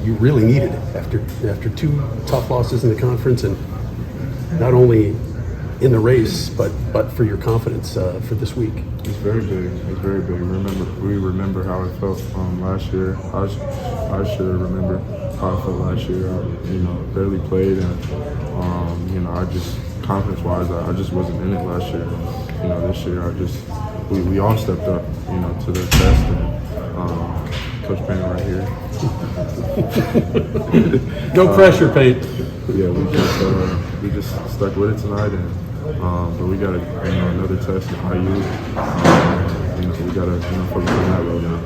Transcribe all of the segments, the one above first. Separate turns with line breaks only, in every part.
you really needed it after two tough losses in the conference, and not only in the race, but for your confidence for this week.
It's very big. It's very big. We remember how it felt last year. I should remember how I felt last year. I, barely played, and I just confidence-wise, I just wasn't in it last year. This year we all stepped up, to the test, and Coach Payne right here.
No pressure, Payne.
Yeah, we just stuck with it tonight, and but we got another test at IU. We got to focus on that road now.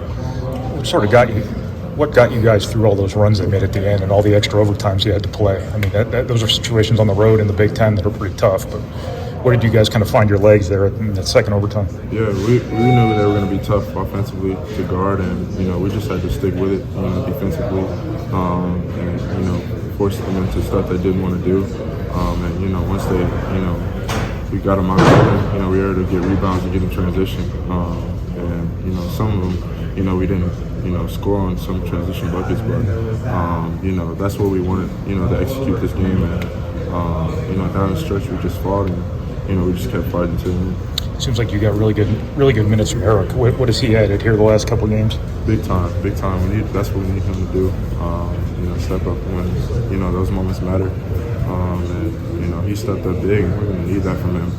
What got you guys through all those runs they made at the end and all the extra overtimes you had to play? I mean, those are situations on the road in the Big Ten that are pretty tough. But where did you guys kind of find your legs there in that second overtime?
Yeah, we knew they were going to be tough offensively to guard, and we just had to stick with it defensively, and force them into stuff they didn't want to do. And once they we got them out there, we were able to get rebounds and get in transition. And some of them, we didn't score on some transition buckets, but that's what we wanted, to execute this game. And down the stretch we just fought, and we just kept fighting to the end.
Seems like you got really good minutes from Eric. What has he added here the last couple of games?
Big time. That's what we need him to do. Step up when those moments matter. And he stepped up big, and we're going to need that from him.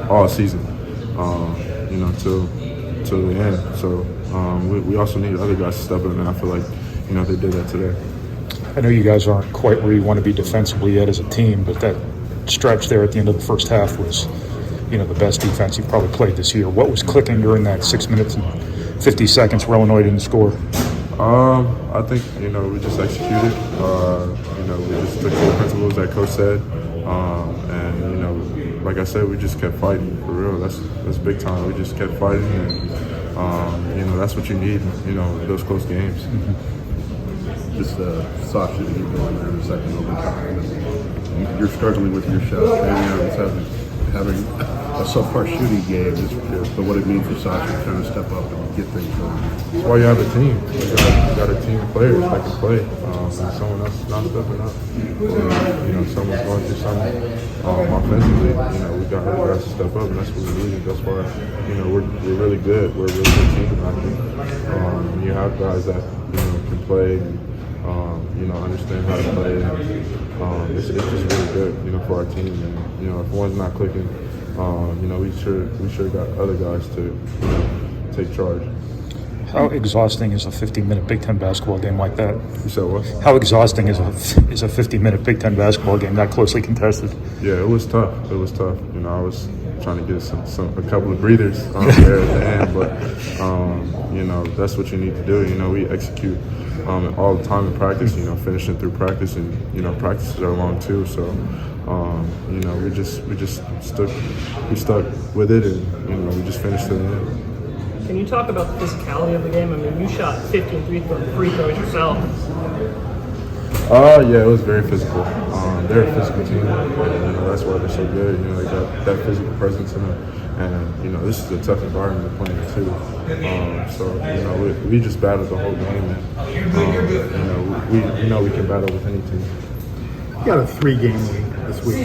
All season. Till the end. So we also need other guys to step up, and I feel like they did that today.
I know you guys aren't quite where you want to be defensively yet as a team, but that stretch there at the end of the first half was the best defense you've probably played this year. What was clicking during that 6 minutes and 50 seconds where Illinois didn't score?
I think we just executed. We just took the principles that Coach said, and like I said, we just kept fighting for real. That's big time. We just kept fighting, and that's what you need. Those close games.
Mm-hmm. Just soft shooting you going there in the second overtime. You're struggling with your shot. Maybe having a subpar shooting game is but what it means for Sasha to kind of step up and get things going.
That's why you have a team. You got a team of players that can play. And someone else is not stepping up. Or, someone's going through something offensively. We got other guys to step up, and that's what we need. That's why we're really good. We're a really good team. I think when you have guys that can play and understand how to play. And, it's just really good, for our team. And if one's not clicking, we sure got other guys to take charge.
How exhausting is a 50-minute Big Ten basketball game like that?
You said what?
How exhausting is a 50-minute Big Ten basketball game that closely contested?
Yeah, it was tough. I was trying to get a couple of breathers there at the end, but that's what you need to do. We execute all the time in practice. Finishing through practice, and practices are long too. So we just stuck with it, and we just finished to the end.
Can you talk about the physicality of the game? I mean, you shot 15 free throws yourself.
Yeah, it was very physical. They're a physical team, and that's why they're so good. They got that physical presence in them, and this is a tough environment to play in too. So we just battled the whole game, and we can battle with any team.
You got a 3-game lead this week.